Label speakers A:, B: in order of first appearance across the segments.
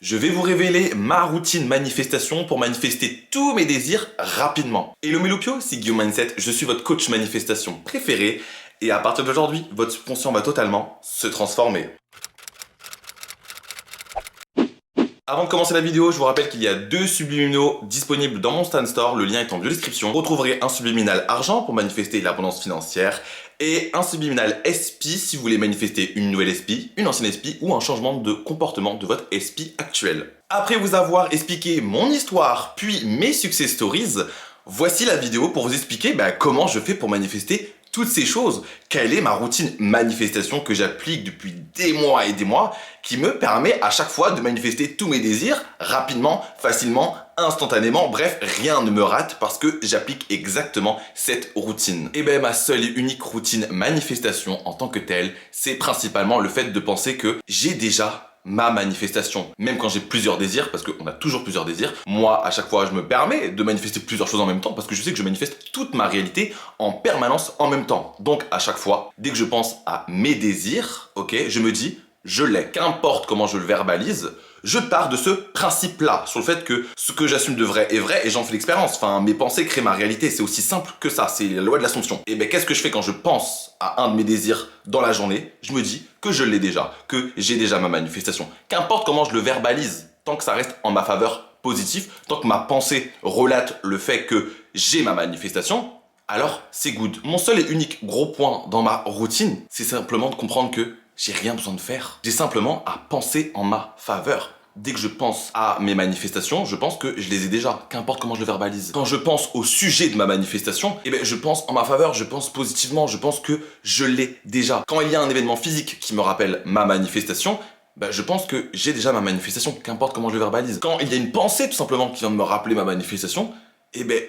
A: Je vais vous révéler ma routine manifestation pour manifester tous mes désirs rapidement. Hello mes loupios, c'est Guillaume Mindset, je suis votre coach manifestation préféré et à partir d'aujourd'hui, votre subconscient va totalement se transformer. Avant de commencer la vidéo, je vous rappelle qu'il y a 2 subliminaux disponibles dans mon Stan Store, le lien est en description. Vous retrouverez un subliminal argent pour manifester l'abondance financière et un subliminal SP si vous voulez manifester une nouvelle SP, une ancienne SP ou un changement de comportement de votre SP actuel. Après vous avoir expliqué mon histoire puis mes success stories, voici la vidéo pour vous expliquer comment je fais pour manifester toutes ces choses. Quelle est ma routine manifestation que j'applique depuis des mois et des mois qui me permet à chaque fois de manifester tous mes désirs rapidement, facilement, instantanément. Bref, rien ne me rate parce que j'applique exactement cette routine. Et ma seule et unique routine manifestation en tant que telle, c'est principalement le fait de penser que j'ai déjà ma manifestation. Même quand j'ai plusieurs désirs, parce qu'on a toujours plusieurs désirs, moi, à chaque fois, je me permets de manifester plusieurs choses en même temps, parce que je sais que je manifeste toute ma réalité en permanence en même temps. Donc, à chaque fois, dès que je pense à mes désirs, ok, je me dis, je l'ai. Qu'importe comment je le verbalise, je pars de ce principe-là, sur le fait que ce que j'assume de vrai est vrai et j'en fais l'expérience. Enfin, mes pensées créent ma réalité, c'est aussi simple que ça, c'est la loi de l'Assomption. Et qu'est-ce que je fais quand je pense à un de mes désirs dans la journée? Je me dis que je l'ai déjà, que j'ai déjà ma manifestation. Qu'importe comment je le verbalise, tant que ça reste en ma faveur positif, tant que ma pensée relate le fait que j'ai ma manifestation, alors c'est good. Mon seul et unique gros point dans ma routine, c'est simplement de comprendre que j'ai rien besoin de faire. J'ai simplement à penser en ma faveur. Dès que je pense à mes manifestations, je pense que je les ai déjà, qu'importe comment je le verbalise. Quand je pense au sujet de ma manifestation, je pense en ma faveur, je pense positivement, je pense que je l'ai déjà. Quand il y a un événement physique qui me rappelle ma manifestation, je pense que j'ai déjà ma manifestation, qu'importe comment je le verbalise. Quand il y a une pensée tout simplement qui vient de me rappeler ma manifestation,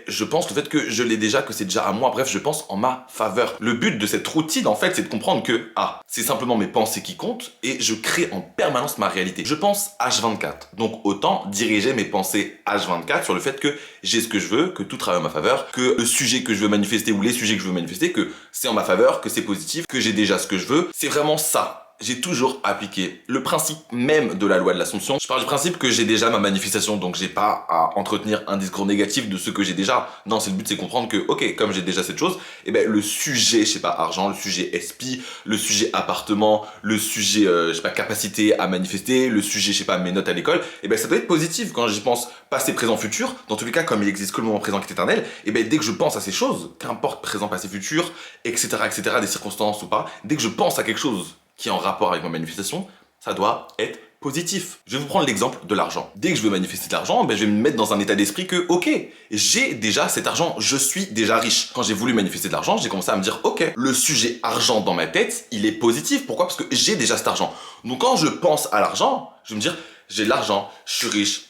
A: je pense le fait que je l'ai déjà, que c'est déjà à moi, bref, je pense en ma faveur. Le but de cette routine, en fait, c'est de comprendre que, c'est simplement mes pensées qui comptent et je crée en permanence ma réalité. Je pense H24, donc autant diriger mes pensées H24 sur le fait que j'ai ce que je veux, que tout travaille en ma faveur, que le sujet que je veux manifester ou les sujets que je veux manifester, que c'est en ma faveur, que c'est positif, que j'ai déjà ce que je veux. C'est vraiment ça. J'ai toujours appliqué le principe même de la loi de l'Assomption. Je parle du principe que j'ai déjà ma manifestation, donc j'ai pas à entretenir un discours négatif de ce que j'ai déjà. Non, c'est le but, c'est comprendre que, ok, comme j'ai déjà cette chose, le sujet, je sais pas, argent, le sujet SP, le sujet appartement, le sujet, je sais pas, capacité à manifester, le sujet, je sais pas, mes notes à l'école, ça doit être positif quand j'y pense passé, présent, futur. Dans tous les cas, comme il existe que le moment présent qui est éternel, dès que je pense à ces choses, qu'importe présent, passé, futur, etc., des circonstances ou pas, dès que je pense à quelque chose qui est en rapport avec ma manifestation, ça doit être positif. Je vais vous prendre l'exemple de l'argent. Dès que je veux manifester de l'argent, je vais me mettre dans un état d'esprit que, ok, j'ai déjà cet argent, je suis déjà riche. Quand j'ai voulu manifester de l'argent, j'ai commencé à me dire, ok, le sujet argent dans ma tête, il est positif. Pourquoi? Parce que j'ai déjà cet argent. Donc quand je pense à l'argent, je vais me dire, j'ai de l'argent, je suis riche.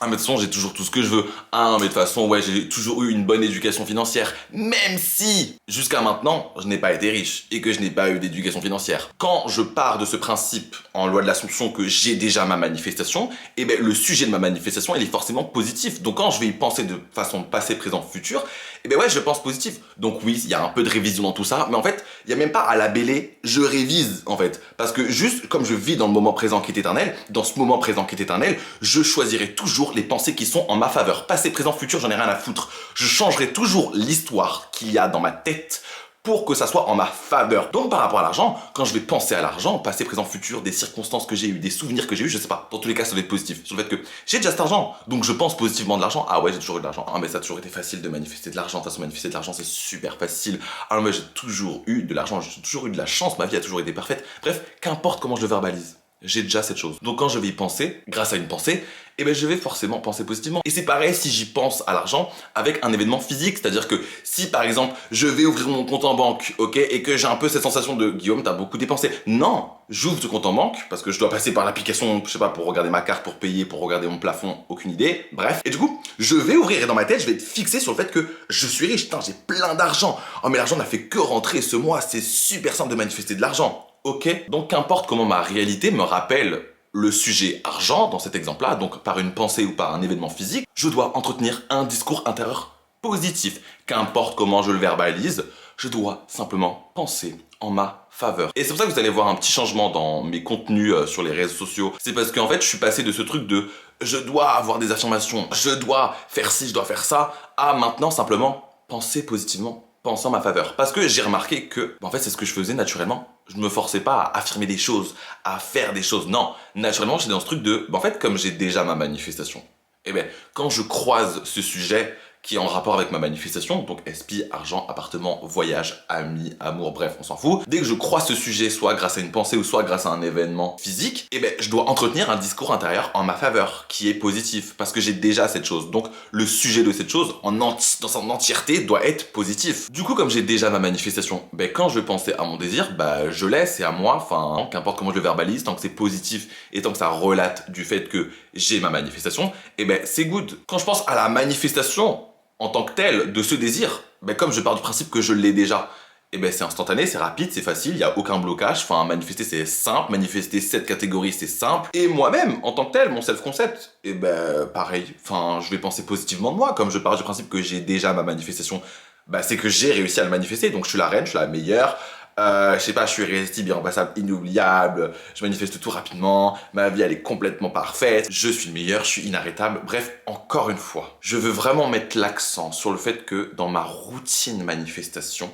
A: Mais de toute façon, j'ai toujours tout ce que je veux. Mais de toute façon, ouais, j'ai toujours eu une bonne éducation financière. Même si, jusqu'à maintenant, je n'ai pas été riche et que je n'ai pas eu d'éducation financière. Quand je pars de ce principe en loi de l'Assomption que j'ai déjà ma manifestation, le sujet de ma manifestation, il est forcément positif. Donc quand je vais y penser de façon passé, présent, futur, je pense positif. Donc oui, il y a un peu de révision dans tout ça, mais en fait, il y a même pas à labeller, je révise, en fait. Parce que juste comme je vis dans le moment présent qui est éternel, dans ce moment présent qui est éternel, je choisirai toujours les pensées qui sont en ma faveur. Passé, présent, futur, j'en ai rien à foutre. Je changerai toujours l'histoire qu'il y a dans ma tête pour que ça soit en ma faveur. Donc par rapport à l'argent, quand je vais penser à l'argent, passé, présent, futur, des circonstances que j'ai eues, des souvenirs que j'ai eu, je sais pas, dans tous les cas ça va être positif. Sur le fait que j'ai déjà cet argent, donc je pense positivement de l'argent. Ah ouais, j'ai toujours eu de l'argent. Mais ça a toujours été facile de manifester de l'argent. De toute façon, manifester de l'argent c'est super facile. Mais j'ai toujours eu de l'argent, j'ai toujours eu de la chance, ma vie a toujours été parfaite. Bref, qu'importe comment je le verbalise, j'ai déjà cette chose. Donc quand je vais y penser, grâce à une pensée, je vais forcément penser positivement. Et c'est pareil si j'y pense à l'argent avec un événement physique. C'est-à-dire que si par exemple, je vais ouvrir mon compte en banque, ok, et que j'ai un peu cette sensation de Guillaume, t'as beaucoup dépensé. Non, j'ouvre ce compte en banque parce que je dois passer par l'application, je sais pas, pour regarder ma carte, pour payer, pour regarder mon plafond, aucune idée. Bref. Et du coup, je vais ouvrir et dans ma tête, je vais être fixé sur le fait que je suis riche. Putain, j'ai plein d'argent. Mais l'argent n'a fait que rentrer ce mois. C'est super simple de manifester de l'argent. Ok, donc qu'importe comment ma réalité me rappelle le sujet argent dans cet exemple-là, donc par une pensée ou par un événement physique, je dois entretenir un discours intérieur positif. Qu'importe comment je le verbalise, je dois simplement penser en ma faveur. Et c'est pour ça que vous allez voir un petit changement dans mes contenus sur les réseaux sociaux. C'est parce qu'en fait, je suis passé de ce truc de je dois avoir des affirmations, je dois faire ci, je dois faire ça, à maintenant simplement penser positivement, penser en ma faveur. Parce que j'ai remarqué que, en fait, c'est ce que je faisais naturellement. Je ne me forçais pas à affirmer des choses, à faire des choses. Non, naturellement, j'étais dans ce truc de, en fait, comme j'ai déjà ma manifestation, eh bien, quand je croise ce sujet qui est en rapport avec ma manifestation, donc SP, argent, appartement, voyage, amis, amour, bref, on s'en fout. Dès que je croise ce sujet, soit grâce à une pensée ou soit grâce à un événement physique, eh ben, je dois entretenir un discours intérieur en ma faveur, qui est positif, parce que j'ai déjà cette chose. Donc, le sujet de cette chose, dans son entièreté, doit être positif. Du coup, comme j'ai déjà ma manifestation, ben, quand je vais penser à mon désir, bah, je laisse, c'est à moi, enfin, qu'importe comment je le verbalise, tant que c'est positif et tant que ça relate du fait que j'ai ma manifestation, eh ben, c'est good. Quand je pense à la manifestation, en tant que tel, de ce désir, ben comme je pars du principe que je l'ai déjà, et ben c'est instantané, c'est rapide, c'est facile, il n'y a aucun blocage, enfin manifester c'est simple, manifester cette catégorie c'est simple, et moi-même, en tant que tel, mon self-concept, et ben pareil, enfin je vais penser positivement de moi, comme je pars du principe que j'ai déjà ma manifestation, ben c'est que j'ai réussi à le manifester, donc je suis la reine, je suis la meilleure, je sais pas, je suis irrésistible, irremplaçable, inoubliable, je manifeste tout rapidement, ma vie elle est complètement parfaite, je suis le meilleur, je suis inarrêtable, bref, encore une fois, je veux vraiment mettre l'accent sur le fait que dans ma routine manifestation,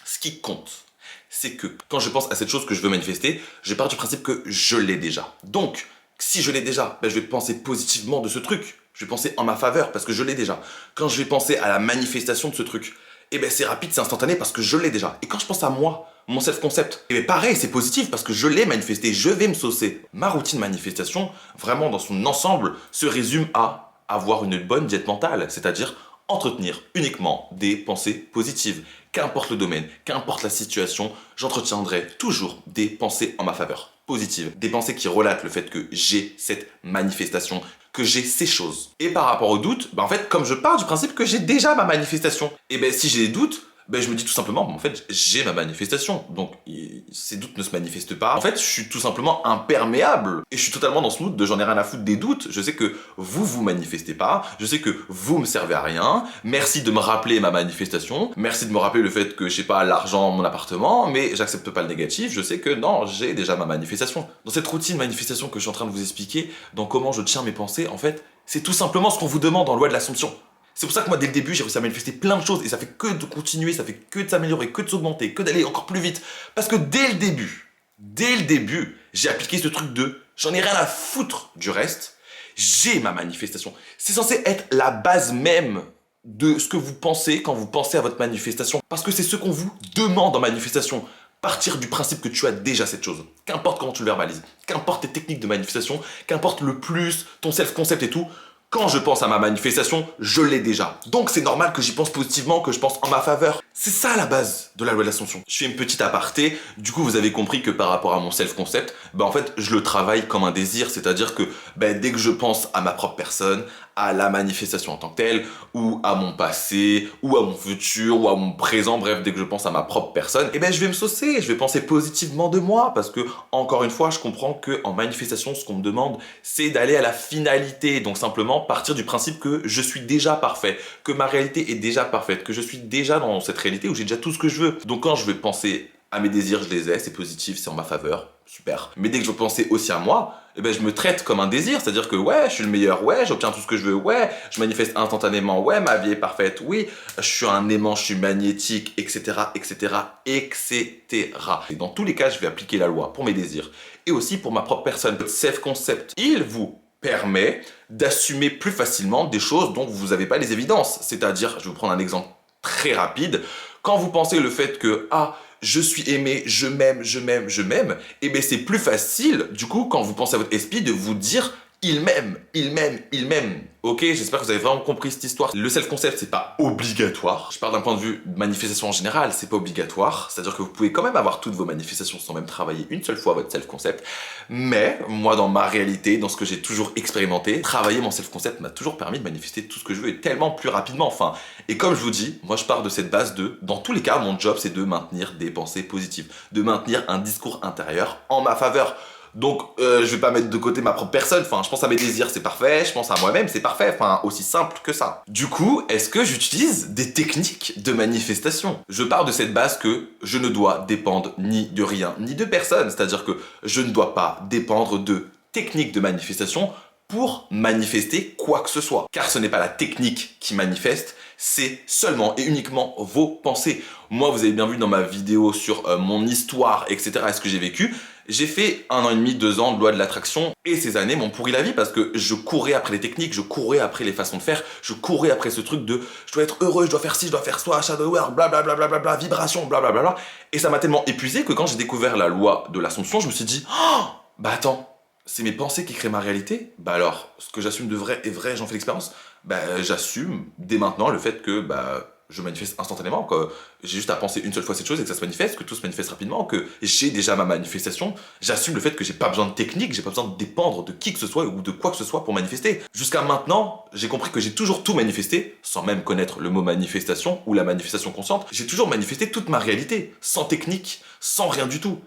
A: ce qui compte, c'est que quand je pense à cette chose que je veux manifester, je pars du principe que je l'ai déjà. Donc, si je l'ai déjà, ben je vais penser positivement de ce truc, je vais penser en ma faveur parce que je l'ai déjà. Quand je vais penser à la manifestation de ce truc, eh ben c'est rapide, c'est instantané parce que je l'ai déjà. Et quand je pense à moi, mon self-concept, eh ben pareil, c'est positif parce que je l'ai manifesté, je vais me saucer. Ma routine manifestation, vraiment dans son ensemble, se résume à avoir une bonne diète mentale, c'est-à-dire entretenir uniquement des pensées positives. Qu'importe le domaine, qu'importe la situation, j'entretiendrai toujours des pensées en ma faveur, positives. Des pensées qui relatent le fait que j'ai cette manifestation, que j'ai ces choses. Et par rapport aux doutes, en fait, comme je pars du principe que j'ai déjà ma manifestation, et ben si j'ai des doutes, ben je me dis tout simplement, en fait, j'ai ma manifestation. Donc, ces doutes ne se manifestent pas. En fait, je suis tout simplement imperméable. Et je suis totalement dans ce mood de j'en ai rien à foutre des doutes. Je sais que vous manifestez pas. Je sais que vous me servez à rien. Merci de me rappeler ma manifestation. Merci de me rappeler le fait que, je sais pas, l'argent, mon appartement. Mais j'accepte pas le négatif. Je sais que non, j'ai déjà ma manifestation. Dans cette routine manifestation que je suis en train de vous expliquer, dans comment je tiens mes pensées, en fait, c'est tout simplement ce qu'on vous demande en loi de l'Assomption. C'est pour ça que moi, dès le début, j'ai réussi à manifester plein de choses et ça fait que de continuer, ça fait que de s'améliorer, que de s'augmenter, que d'aller encore plus vite. Parce que dès le début, j'ai appliqué ce truc de j'en ai rien à foutre du reste, j'ai ma manifestation. C'est censé être la base même de ce que vous pensez quand vous pensez à votre manifestation. Parce que c'est ce qu'on vous demande en manifestation. Partir du principe que tu as déjà cette chose. Qu'importe comment tu le verbalises, qu'importe tes techniques de manifestation, qu'importe le plus, ton self-concept et tout, quand je pense à ma manifestation, je l'ai déjà. Donc c'est normal que j'y pense positivement, que je pense en ma faveur. C'est ça la base de la loi de l'Assomption. Je fais une petite aparté, du coup vous avez compris que par rapport à mon self-concept, en fait je le travaille comme un désir, c'est-à-dire que dès que je pense à ma propre personne, à la manifestation en tant que telle, ou à mon passé, ou à mon futur, ou à mon présent, bref, dès que je pense à ma propre personne, je vais me saucer, je vais penser positivement de moi, parce que, encore une fois, je comprends que en manifestation, ce qu'on me demande, c'est d'aller à la finalité, donc simplement partir du principe que je suis déjà parfait, que ma réalité est déjà parfaite, que je suis déjà dans cette réalité où j'ai déjà tout ce que je veux. Donc quand je vais penser à mes désirs, je les ai, c'est positif, c'est en ma faveur, super. Mais dès que je pensais aussi à moi, je me traite comme un désir, c'est-à-dire que ouais, je suis le meilleur, ouais, j'obtiens tout ce que je veux, ouais, je manifeste instantanément, ouais, ma vie est parfaite, oui, je suis un aimant, je suis magnétique, etc., etc., etc. Et dans tous les cas, je vais appliquer la loi pour mes désirs et aussi pour ma propre personne. Votre self-concept, il vous permet d'assumer plus facilement des choses dont vous n'avez pas les évidences. C'est-à-dire, je vais vous prendre un exemple très rapide, quand vous pensez le fait que, je suis aimé, je m'aime, c'est plus facile, du coup, quand vous pensez à votre esprit, de vous dire il m'aime. Ok, j'espère que vous avez vraiment compris cette histoire. Le self-concept, c'est pas obligatoire. Je parle d'un point de vue de manifestation en général, c'est pas obligatoire. C'est-à-dire que vous pouvez quand même avoir toutes vos manifestations sans même travailler une seule fois votre self-concept. Mais, moi, dans ma réalité, dans ce que j'ai toujours expérimenté, travailler mon self-concept m'a toujours permis de manifester tout ce que je veux et tellement plus rapidement, enfin. Et comme je vous dis, moi, je pars de cette base de, dans tous les cas, mon job, c'est de maintenir des pensées positives, de maintenir un discours intérieur en ma faveur. Donc, je vais pas mettre de côté ma propre personne. Enfin, je pense à mes désirs, c'est parfait. Je pense à moi-même, c'est parfait. Enfin, aussi simple que ça. Du coup, est-ce que j'utilise des techniques de manifestation? Je pars de cette base que je ne dois dépendre ni de rien, ni de personne. C'est-à-dire que je ne dois pas dépendre de techniques de manifestation pour manifester quoi que ce soit. Car ce n'est pas la technique qui manifeste, c'est seulement et uniquement vos pensées. Moi, vous avez bien vu dans ma vidéo sur mon histoire, etc., et ce que j'ai vécu, j'ai fait 1 an et demi, 2 ans de loi de l'attraction, et ces années m'ont pourri la vie parce que je courais après les techniques, je courais après les façons de faire, je courais après ce truc de je dois être heureux, je dois faire ci, je dois faire ça, shadow work, blablabla, bla, vibration, blablabla. Et ça m'a tellement épuisé que quand j'ai découvert la loi de l'Assomption, je me suis dit, oh, bah attends, c'est mes pensées qui créent ma réalité? Bah alors, ce que j'assume de vrai est vrai, j'en fais l'expérience. Bah j'assume dès maintenant le fait que je manifeste instantanément, que j'ai juste à penser une seule fois cette chose et que ça se manifeste, que tout se manifeste rapidement, que j'ai déjà ma manifestation. J'assume le fait que j'ai pas besoin de technique, j'ai pas besoin de dépendre de qui que ce soit ou de quoi que ce soit pour manifester. Jusqu'à maintenant, j'ai compris que j'ai toujours tout manifesté, sans même connaître le mot manifestation ou la manifestation consciente. J'ai toujours manifesté toute ma réalité, sans technique, sans rien du tout.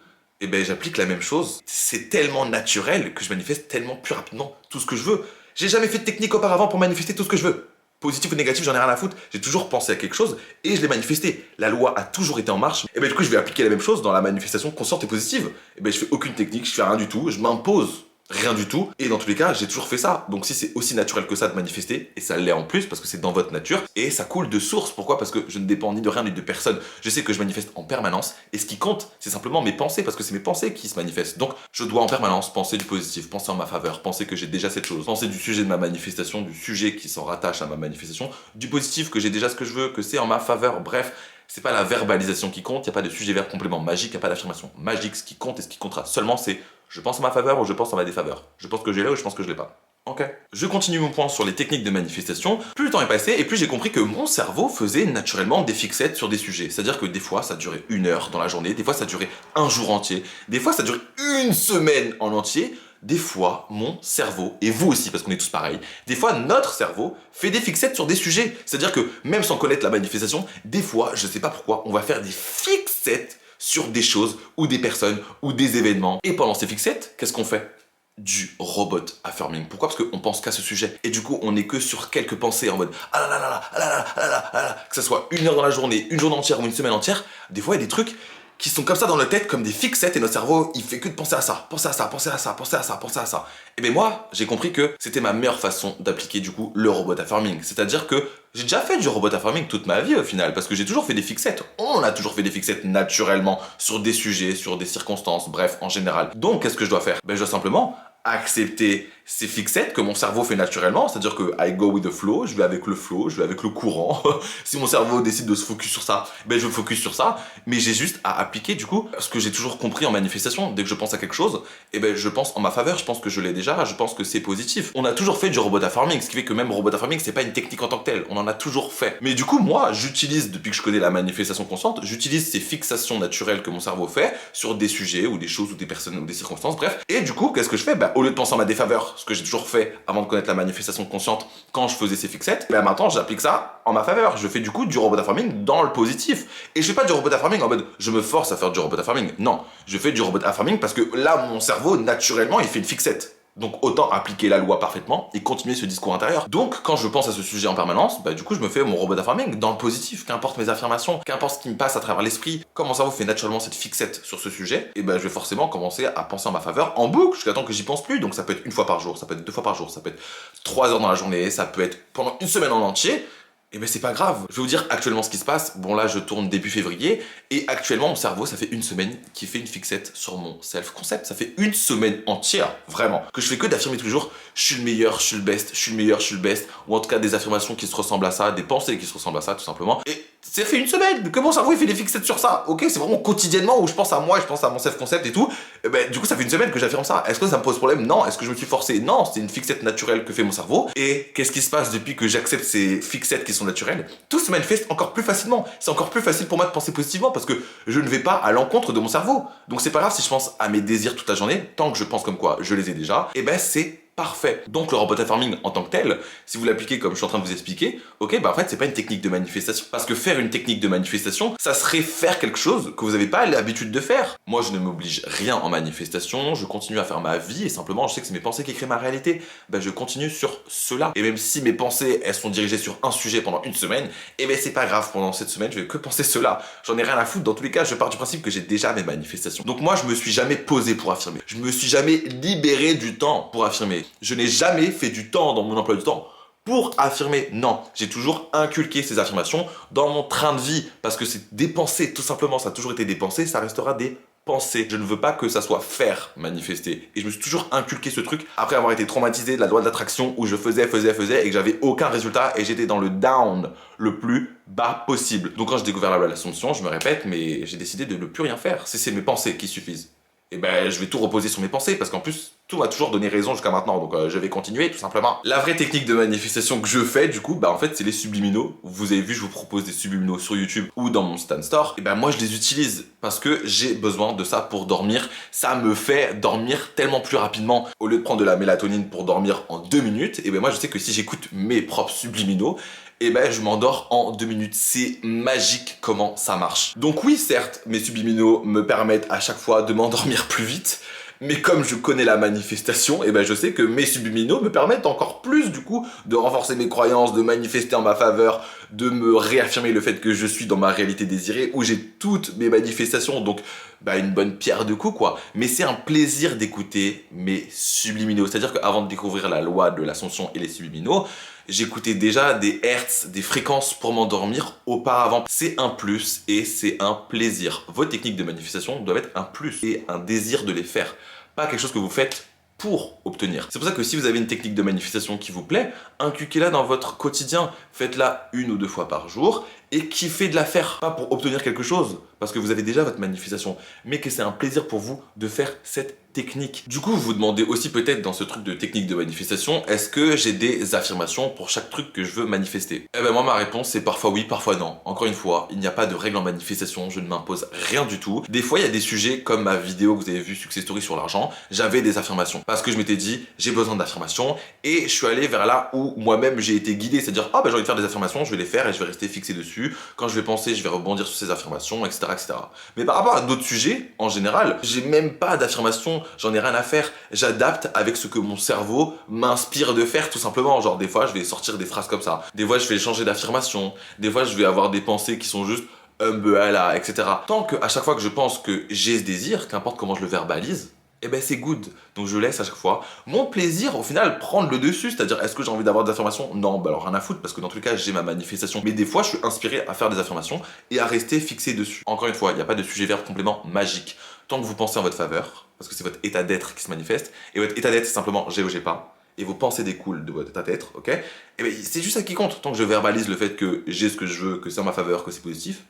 A: Et ben j'applique la même chose. C'est tellement naturel que je manifeste tellement plus rapidement tout ce que je veux. J'ai jamais fait de technique auparavant pour manifester tout ce que je veux. Positif ou négatif, j'en ai rien à foutre. J'ai toujours pensé à quelque chose et je l'ai manifesté. La loi a toujours été en marche. Et ben du coup, je vais appliquer la même chose dans la manifestation consciente et positive. Et ben je fais aucune technique, je fais rien du tout, je m'impose rien du tout. Et dans tous les cas, j'ai toujours fait ça. Donc si c'est aussi naturel que ça de manifester, et ça l'est en plus parce que c'est dans votre nature, et ça coule de source. Pourquoi? Parce que je ne dépends ni de rien ni de personne. Je sais que je manifeste en permanence. Et ce qui compte, c'est simplement mes pensées, parce que c'est mes pensées qui se manifestent. Donc je dois en permanence penser du positif, penser en ma faveur, penser que j'ai déjà cette chose, penser du sujet de ma manifestation, du sujet qui s'en rattache à ma manifestation, du positif, que j'ai déjà ce que je veux, que c'est en ma faveur. Bref, c'est pas la verbalisation qui compte, il n'y a pas de sujet-verbe complément magique, il n'y a pas d'affirmation magique. Ce qui compte et ce qui comptera seulement, c'est je pense en ma faveur ou je pense en ma défaveur. Je pense que je l'ai ou je pense que je l'ai pas. Ok. Je continue mon point sur les techniques de manifestation. Plus le temps est passé et plus j'ai compris que mon cerveau faisait naturellement des fixettes sur des sujets. C'est-à-dire que des fois ça durait 1 heure dans la journée, des fois ça durait un jour entier, des fois ça durait une semaine en entier. Des fois, mon cerveau, et vous aussi parce qu'on est tous pareils, des fois notre cerveau fait des fixettes sur des sujets. C'est-à-dire que même sans connaître la manifestation, des fois, je sais pas pourquoi, on va faire des fixettes sur des choses ou des personnes ou des événements. Et pendant ces fixettes, qu'est-ce qu'on fait? Du robot affirming. Pourquoi? Parce qu'on pense qu'à ce sujet. Et du coup, on n'est que sur quelques pensées en mode ah là là là là ah là là ah là là ah là, que ce soit 1 heure dans la journée, une journée entière ou une semaine entière. Des fois, il y a des trucs qui sont comme ça dans la tête, comme des fixettes, et notre cerveau, il fait que de penser à ça, penser à ça, penser à ça, penser à ça, penser à ça. Et bien moi, j'ai compris que c'était ma meilleure façon d'appliquer du coup le robot affirming. C'est-à-dire que j'ai déjà fait du robot affirming toute ma vie au final, parce que j'ai toujours fait des fixettes. On a toujours fait des fixettes naturellement, sur des sujets, sur des circonstances, bref, en général. Donc, qu'est-ce que je dois faire? Ben, je dois simplement accepter ces fixettes que mon cerveau fait naturellement, c'est-à-dire que I go with the flow, je vais avec le flow, je vais avec le courant. Si mon cerveau décide de se focus sur ça, ben je focus sur ça, mais j'ai juste à appliquer du coup ce que j'ai toujours compris en manifestation. Dès que je pense à quelque chose, et ben je pense en ma faveur, je pense que je l'ai déjà, je pense que c'est positif. On a toujours fait du robot affirming, ce qui fait que même robot affirming, c'est pas une technique en tant que telle, on en a toujours fait. Mais du coup, moi, j'utilise, depuis que je connais la manifestation consciente, j'utilise ces fixations naturelles que mon cerveau fait sur des sujets ou des choses ou des personnes ou des circonstances, bref. Et du coup, qu'est-ce que je fais? Ben, au lieu de penser en ma défaveur, ce que j'ai toujours fait avant de connaître la manifestation consciente quand je faisais ces fixettes, ben maintenant j'applique ça en ma faveur. Je fais du coup du robot affirming dans le positif. Et je fais pas du robot affirming en mode je me force à faire du robot affirming. Non, je fais du robot affirming parce que là mon cerveau naturellement il fait une fixette. Donc autant appliquer la loi parfaitement et continuer ce discours intérieur. Donc quand je pense à ce sujet en permanence, bah du coup je me fais mon robot affirming dans le positif, qu'importe mes affirmations, qu'importe ce qui me passe à travers l'esprit, comme mon cerveau fait naturellement cette fixette sur ce sujet, et ben je vais forcément commencer à penser en ma faveur en boucle jusqu'à temps que j'y pense plus. Donc ça peut être 1 fois par jour, ça peut être 2 fois par jour, ça peut être 3 heures dans la journée, ça peut être pendant 1 semaine en entier. Et ben c'est pas grave. Je vais vous dire actuellement ce qui se passe. Bon là je tourne début février et actuellement mon cerveau ça fait 1 semaine qu'il fait une fixette sur mon self-concept. Ça fait 1 semaine entière, vraiment, que je fais que d'affirmer toujours je suis le meilleur, je suis le best, je suis le meilleur, je suis le best, ou en tout cas des affirmations qui se ressemblent à ça, des pensées qui se ressemblent à ça tout simplement. Et ça fait 1 semaine que mon cerveau il fait des fixettes sur ça, ok? C'est vraiment quotidiennement où je pense à moi, je pense à mon self-concept et tout. Et ben du coup ça fait 1 semaine que j'affirme ça. Est-ce que ça me pose problème? Non. Est-ce que je me suis forcé? Non, c'est une fixette naturelle que fait mon cerveau. Et qu'est-ce qui se passe depuis que j'accepte ces fixettes qui sont naturelles? Tout se manifeste encore plus facilement. C'est encore plus facile pour moi de penser positivement parce que je ne vais pas à l'encontre de mon cerveau. Donc c'est pas grave si je pense à mes désirs toute la journée, tant que je pense comme quoi je les ai déjà, et ben c'est parfait. Donc le robotic farming en tant que tel, si vous l'appliquez comme je suis en train de vous expliquer, ok, bah en fait c'est pas une technique de manifestation. Parce que faire une technique de manifestation, ça serait faire quelque chose que vous n'avez pas l'habitude de faire. Moi je ne m'oblige rien en manifestation, je continue à faire ma vie et simplement je sais que c'est mes pensées qui créent ma réalité. Bah je continue sur cela. Et même si mes pensées elles sont dirigées sur un sujet pendant une semaine, et ben c'est pas grave, pendant cette semaine je vais que penser cela. J'en ai rien à foutre, dans tous les cas je pars du principe que j'ai déjà mes manifestations. Donc moi je me suis jamais posé pour affirmer. Je me suis jamais libéré du temps pour affirmer. Je n'ai jamais fait du temps dans mon emploi du temps pour affirmer. Non, j'ai toujours inculqué ces affirmations dans mon train de vie parce que c'est des pensées, tout simplement. Ça a toujours été des pensées, ça restera des pensées. Je ne veux pas que ça soit faire manifester. Et je me suis toujours inculqué ce truc après avoir été traumatisé de la loi de l'attraction où je faisais et que j'avais aucun résultat et j'étais dans le down le plus bas possible. Donc quand j'ai découvert la loi de l'Assomption, je me répète, mais j'ai décidé de ne plus rien faire. C'est mes pensées qui suffisent. Et ben je vais tout reposer sur mes pensées parce qu'en plus tout m'a toujours donné raison jusqu'à maintenant, donc je vais continuer tout simplement. La vraie technique de manifestation que je fais du coup, bah en fait c'est les subliminaux. Vous avez vu, je vous propose des subliminaux sur YouTube ou dans mon Stan Store. Et ben moi je les utilise parce que j'ai besoin de ça pour dormir. Ça me fait dormir tellement plus rapidement. Au lieu de prendre de la mélatonine pour dormir en 2 minutes, et ben moi je sais que si j'écoute mes propres subliminaux, et ben je m'endors en 2 minutes. C'est magique comment ça marche. Donc oui, certes, mes subliminaux me permettent à chaque fois de m'endormir plus vite, mais comme je connais la manifestation, et ben je sais que mes subliminaux me permettent encore plus du coup de renforcer mes croyances, de manifester en ma faveur, de me réaffirmer le fait que je suis dans ma réalité désirée, où j'ai toutes mes manifestations, donc bah une bonne pierre de coups quoi. Mais c'est un plaisir d'écouter mes subliminaux. C'est-à-dire qu'avant de découvrir la loi de l'Assomption et les subliminaux, j'écoutais déjà des hertz, des fréquences pour m'endormir auparavant. C'est un plus et c'est un plaisir. Vos techniques de manifestation doivent être un plus et un désir de les faire. Pas quelque chose que vous faites pour obtenir. C'est pour ça que si vous avez une technique de manifestation qui vous plaît, inculquez-la dans votre quotidien. Faites-la 1 ou 2 fois par jour et kiffez de la faire. Pas pour obtenir quelque chose, parce que vous avez déjà votre manifestation, mais que c'est un plaisir pour vous de faire cette technique. Du coup, vous vous demandez aussi peut-être dans ce truc de technique de manifestation, est-ce que j'ai des affirmations pour chaque truc que je veux manifester? Eh ben moi ma réponse c'est parfois oui, parfois non. Encore une fois, il n'y a pas de règle en manifestation, je ne m'impose rien du tout. Des fois il y a des sujets comme ma vidéo que vous avez vu Success Story sur l'argent, j'avais des affirmations parce que je m'étais dit j'ai besoin d'affirmations et je suis allé vers là où moi-même j'ai été guidé, c'est-à-dire ah ben j'ai envie de faire des affirmations, je vais les faire et je vais rester fixé dessus. Quand je vais penser, je vais rebondir sur ces affirmations, etc., etc. Mais par rapport à d'autres sujets, en général, j'ai même pas d'affirmations, j'en ai rien à faire. J'adapte avec ce que mon cerveau m'inspire de faire, tout simplement. Genre, des fois, je vais sortir des phrases comme ça. Des fois, je vais changer d'affirmation. Des fois, je vais avoir des pensées qui sont juste etc. Tant qu'à chaque fois que je pense que j'ai ce désir, qu'importe comment je le verbalise, eh ben c'est good. Donc je laisse à chaque fois mon plaisir au final prendre le dessus. C'est-à-dire est-ce que j'ai envie d'avoir des affirmations? Non, bah alors rien à foutre parce que dans tous les cas j'ai ma manifestation. Mais des fois je suis inspiré à faire des affirmations et à rester fixé dessus. Encore une fois, il n'y a pas de sujet verbe complément magique. Tant que vous pensez en votre faveur, parce que c'est votre état d'être qui se manifeste, et votre état d'être c'est simplement j'ai ou j'ai pas, et vos pensées découlent de votre état d'être, ok? Et ben c'est juste ça qui compte. Tant que je verbalise le fait que j'ai ce que je veux, que c'est en ma faveur, que c'est positif,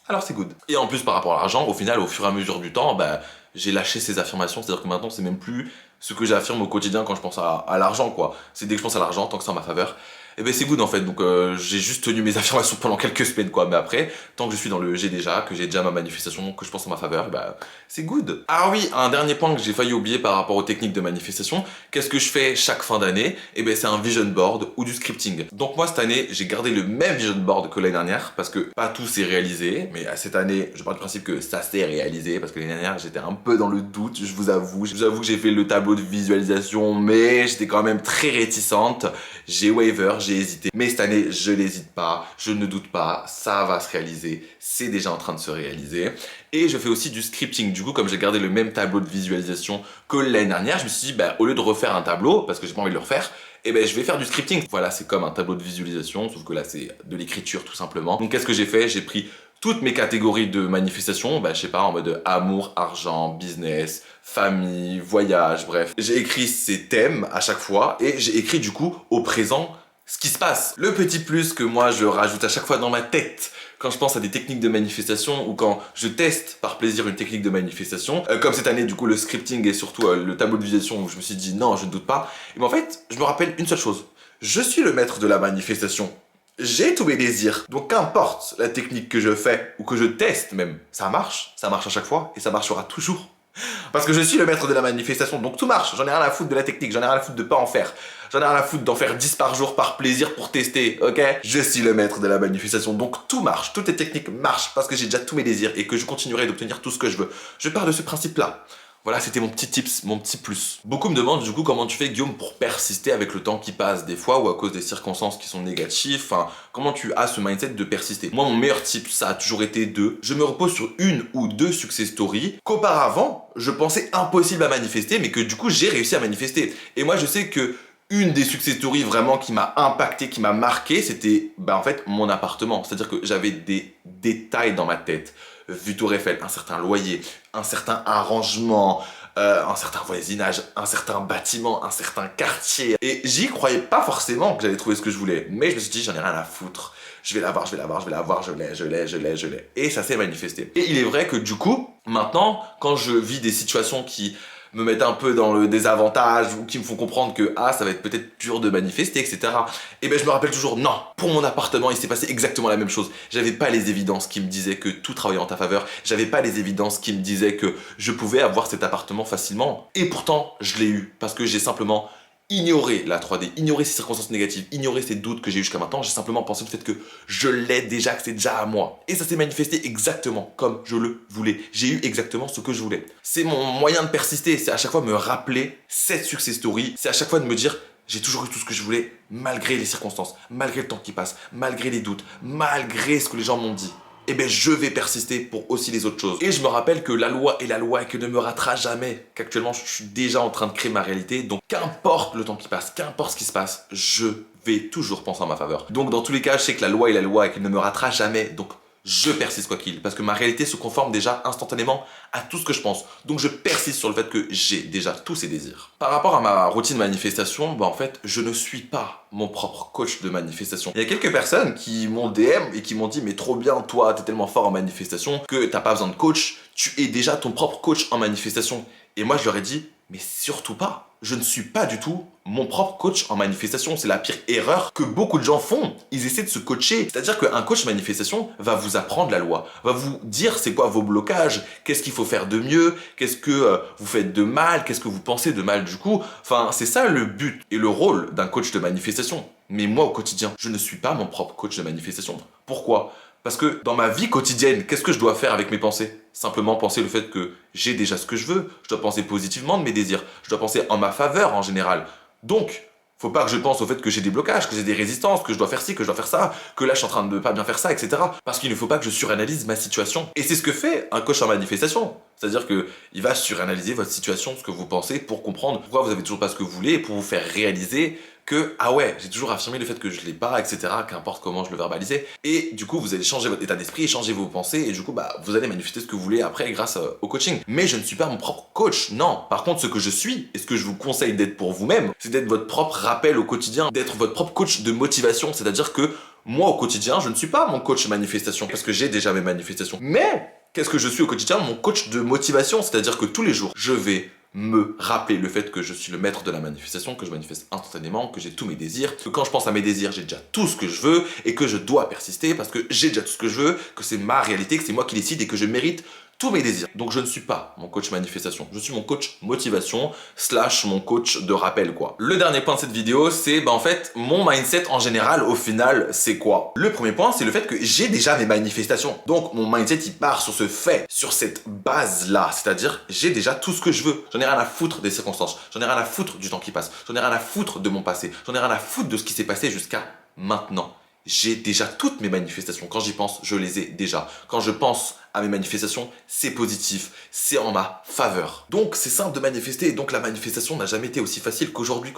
A: alors c'est good. Et en plus par rapport à l'argent, au final, au fur et à mesure du temps, bah, j'ai lâché ces affirmations, c'est-à-dire que maintenant c'est même plus ce que j'affirme au quotidien quand je pense à l'argent quoi. C'est dès que je pense à l'argent, tant que c'est en ma faveur, et ben c'est good en fait. Donc j'ai juste tenu mes affirmations pendant quelques semaines quoi, mais après, tant que je suis dans le j'ai déjà, que j'ai déjà ma manifestation, que je pense en ma faveur, bah c'est good. Ah oui, un dernier point que j'ai failli oublier par rapport aux techniques de manifestation, qu'est-ce que je fais chaque fin d'année? Et ben c'est un vision board ou du scripting. Donc moi cette année, j'ai gardé le même vision board que l'année dernière, parce que pas tout s'est réalisé, mais cette année, je pars du principe que ça s'est réalisé, parce que l'année dernière, j'étais un peu dans le doute, je vous avoue. Je vous avoue que j'ai fait le tableau de visualisation, mais j'étais quand même très réticente. J'ai waver, j'ai hésité. Mais cette année, je n'hésite pas, je ne doute pas, ça va se réaliser, c'est déjà en train de se réaliser. Et je fais aussi du scripting. Du coup, comme j'ai gardé le même tableau de visualisation que l'année dernière, je me suis dit, bah, au lieu de refaire un tableau, parce que j'ai pas envie de le refaire, et ben je vais faire du scripting. Voilà, c'est comme un tableau de visualisation, sauf que là, c'est de l'écriture tout simplement. Donc qu'est-ce que j'ai fait? J'ai pris toutes mes catégories de manifestation, bah, je sais pas, en mode amour, argent, business, famille, voyage, bref. J'ai écrit ces thèmes à chaque fois et j'ai écrit du coup au présent ce qui se passe. Le petit plus que moi je rajoute à chaque fois dans ma tête quand je pense à des techniques de manifestation ou quand je teste par plaisir une technique de manifestation, comme cette année du coup le scripting et surtout le tableau de visualisation où je me suis dit non je ne doute pas, et ben en fait je me rappelle une seule chose, je suis le maître de la manifestation. J'ai tous mes désirs, donc qu'importe la technique que je fais ou que je teste même, ça marche à chaque fois et ça marchera toujours. Parce que je suis le maître de la manifestation, donc tout marche. J'en ai rien à foutre de la technique, j'en ai rien à foutre de pas en faire. J'en ai rien à foutre d'en faire 10 par jour par plaisir pour tester, ok? Je suis le maître de la manifestation, donc tout marche. Toutes les techniques marchent parce que j'ai déjà tous mes désirs et que je continuerai d'obtenir tout ce que je veux. Je pars de ce principe-là. Voilà, c'était mon petit tips, mon petit plus. Beaucoup me demandent du coup comment tu fais, Guillaume, pour persister avec le temps qui passe des fois ou à cause des circonstances qui sont négatives. Enfin, comment tu as ce mindset de persister? Moi, mon meilleur tip, ça a toujours été je me repose sur une ou deux success stories qu'auparavant, je pensais impossible à manifester, mais que du coup, j'ai réussi à manifester. Et moi, je sais que une des success stories vraiment qui m'a impacté, qui m'a marqué, c'était en fait mon appartement. C'est-à-dire que j'avais des détails dans ma tête. Vue Tour Eiffel, un certain loyer, un certain arrangement, un certain voisinage, un certain bâtiment, un certain quartier. Et j'y croyais pas forcément que j'allais trouver ce que je voulais. Mais je me suis dit, j'en ai rien à foutre. Je vais l'avoir, je vais l'avoir, je vais l'avoir, je l'ai. Et ça s'est manifesté. Et il est vrai que du coup, maintenant, quand je vis des situations qui me mettent un peu dans le désavantage ou qui me font comprendre que ça va être peut-être dur de manifester, etc. Et ben je me rappelle toujours, non, pour mon appartement, il s'est passé exactement la même chose. J'avais pas les évidences qui me disaient que tout travaillait en ta faveur. J'avais pas les évidences qui me disaient que je pouvais avoir cet appartement facilement. Et pourtant, je l'ai eu parce que j'ai simplement ignorer la 3D, ignorer ces circonstances négatives, ignorer ces doutes que j'ai eu jusqu'à maintenant. J'ai simplement pensé au fait que je l'ai déjà, que c'est déjà à moi. Et ça s'est manifesté exactement comme je le voulais. J'ai eu exactement ce que je voulais. C'est mon moyen de persister, c'est à chaque fois me rappeler cette success story, c'est à chaque fois de me dire j'ai toujours eu tout ce que je voulais, malgré les circonstances, malgré le temps qui passe, malgré les doutes, malgré ce que les gens m'ont dit. Eh bien, je vais persister pour aussi les autres choses. Et je me rappelle que la loi est la loi et que ne me ratera jamais. Qu'actuellement, je suis déjà en train de créer ma réalité. Donc, qu'importe le temps qui passe, qu'importe ce qui se passe, je vais toujours penser en ma faveur. Donc, dans tous les cas, je sais que la loi est la loi et qu'elle ne me ratera jamais. Donc, je persiste quoi qu'il. Parce que ma réalité se conforme déjà instantanément à tout ce que je pense. Donc, je persiste sur le fait que j'ai déjà tous ces désirs. Par rapport à ma routine manifestation, en fait, je ne suis pas mon propre coach de manifestation. Il y a quelques personnes qui m'ont DM et qui m'ont dit mais trop bien, toi, t'es tellement fort en manifestation que t'as pas besoin de coach, tu es déjà ton propre coach en manifestation. Et moi, je leur ai dit mais surtout pas. Je ne suis pas du tout mon propre coach en manifestation. C'est la pire erreur que beaucoup de gens font. Ils essaient de se coacher. C'est-à-dire qu'un coach manifestation va vous apprendre la loi, va vous dire c'est quoi vos blocages, qu'est-ce qu'il faut faire de mieux, qu'est-ce que vous faites de mal, qu'est-ce que vous pensez de mal du coup. Enfin, c'est ça le but et le rôle d'un coach de manifestation. Mais moi, au quotidien, je ne suis pas mon propre coach de manifestation. Pourquoi ? Parce que dans ma vie quotidienne, qu'est-ce que je dois faire avec mes pensées? Simplement penser le fait que j'ai déjà ce que je veux. Je dois penser positivement de mes désirs. Je dois penser en ma faveur en général. Donc, faut pas que je pense au fait que j'ai des blocages, que j'ai des résistances, que je dois faire ci, que je dois faire ça, que là je suis en train de pas bien faire ça, etc. Parce qu'il ne faut pas que je suranalyse ma situation. Et c'est ce que fait un coach en manifestation. C'est-à-dire que il va suranalyser votre situation, ce que vous pensez, pour comprendre pourquoi vous avez toujours pas ce que vous voulez, et pour vous faire réaliser que, ah ouais, j'ai toujours affirmé le fait que je l'ai pas, etc., qu'importe comment je le verbalisais. Et du coup, vous allez changer votre état d'esprit, changer vos pensées, et du coup, vous allez manifester ce que vous voulez après grâce au coaching. Mais je ne suis pas mon propre coach, non. Par contre, ce que je suis, et ce que je vous conseille d'être pour vous-même, c'est d'être votre propre rappel au quotidien, d'être votre propre coach de motivation, c'est-à-dire que moi, au quotidien, je ne suis pas mon coach manifestation, parce que j'ai déjà mes manifestations. Mais, qu'est-ce que je suis au quotidien? Mon coach de motivation, c'est-à-dire que tous les jours, je vais me rappeler le fait que je suis le maître de la manifestation, que je manifeste instantanément, que j'ai tous mes désirs, que quand je pense à mes désirs, j'ai déjà tout ce que je veux et que je dois persister parce que j'ai déjà tout ce que je veux, que c'est ma réalité, que c'est moi qui décide et que je mérite tous mes désirs. Donc je ne suis pas mon coach manifestation, je suis mon coach motivation / mon coach de rappel quoi. Le dernier point de cette vidéo, c'est en fait mon mindset en général au final c'est quoi? Le premier point c'est le fait que j'ai déjà mes manifestations. Donc mon mindset il part sur ce fait, sur cette base là, c'est-à-dire j'ai déjà tout ce que je veux. J'en ai rien à foutre des circonstances, j'en ai rien à foutre du temps qui passe, j'en ai rien à foutre de mon passé, j'en ai rien à foutre de ce qui s'est passé jusqu'à maintenant. J'ai déjà toutes mes manifestations. Quand j'y pense, je les ai déjà. Quand je pense à mes manifestations, c'est positif, c'est en ma faveur. Donc c'est simple de manifester et donc la manifestation n'a jamais été aussi facile qu'aujourd'hui.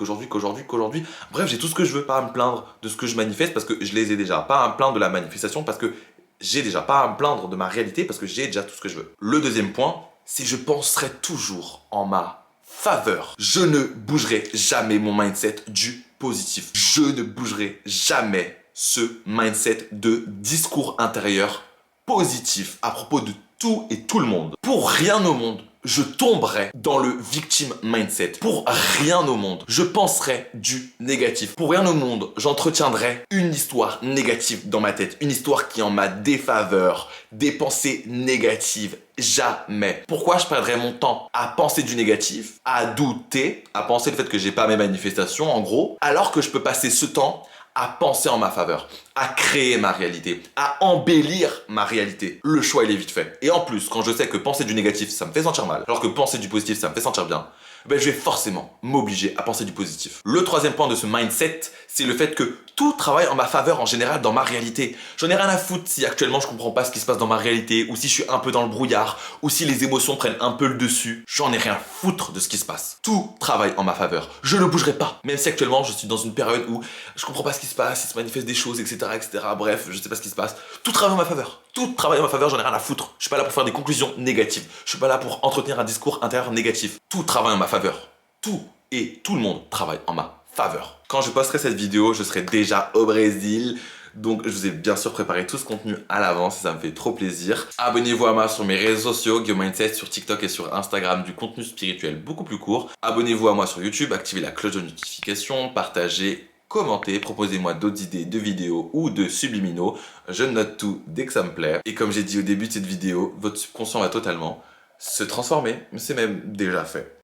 A: Bref, j'ai tout ce que je veux, pas à me plaindre de ce que je manifeste parce que je les ai déjà. Pas à me plaindre de la manifestation parce que j'ai déjà. Pas à me plaindre de ma réalité parce que j'ai déjà tout ce que je veux. Le deuxième point, c'est je penserai toujours en ma faveur. Je ne bougerai jamais mon mindset du positif. Je ne bougerai jamais ce mindset de discours intérieur positif à propos de tout et tout le monde. Pour rien au monde, je tomberais dans le victim mindset. Pour rien au monde, je penserais du négatif. Pour rien au monde, j'entretiendrais une histoire négative dans ma tête. Une histoire qui est en ma défaveur. Des pensées négatives. Jamais. Pourquoi je perdrais mon temps à penser du négatif, à douter, à penser le fait que j'ai pas mes manifestations, en gros, alors que je peux passer ce temps à penser en ma faveur, à créer ma réalité, à embellir ma réalité. Le choix, il est vite fait. Et en plus, quand je sais que penser du négatif, ça me fait sentir mal, alors que penser du positif, ça me fait sentir bien, ben je vais forcément m'obliger à penser du positif. Le troisième point de ce mindset, c'est le fait que tout travaille en ma faveur en général dans ma réalité. J'en ai rien à foutre si actuellement je comprends pas ce qui se passe dans ma réalité, ou si je suis un peu dans le brouillard, ou si les émotions prennent un peu le dessus. J'en ai rien à foutre de ce qui se passe. Tout travaille en ma faveur. Je ne bougerai pas. Même si actuellement je suis dans une période où je comprends pas ce qui se passe, il se manifeste des choses, etc., etc. Bref, je sais pas ce qui se passe. Tout travaille en ma faveur. Tout travaille en ma faveur, j'en ai rien à foutre. Je suis pas là pour faire des conclusions négatives. Je suis pas là pour entretenir un discours intérieur négatif. Tout travaille en ma faveur. Tout et tout le monde travaille en ma faveur. Quand je posterai cette vidéo, je serai déjà au Brésil. Donc je vous ai bien sûr préparé tout ce contenu à l'avance et ça me fait trop plaisir. Abonnez-vous à moi sur mes réseaux sociaux, Guillaume Mindset, sur TikTok et sur Instagram, du contenu spirituel beaucoup plus court. Abonnez-vous à moi sur YouTube, activez la cloche de notification, partagez, commentez, proposez-moi d'autres idées de vidéos ou de subliminaux. Je note tout dès que ça me plaît. Et comme j'ai dit au début de cette vidéo, votre subconscient va totalement se transformer. C'est même déjà fait.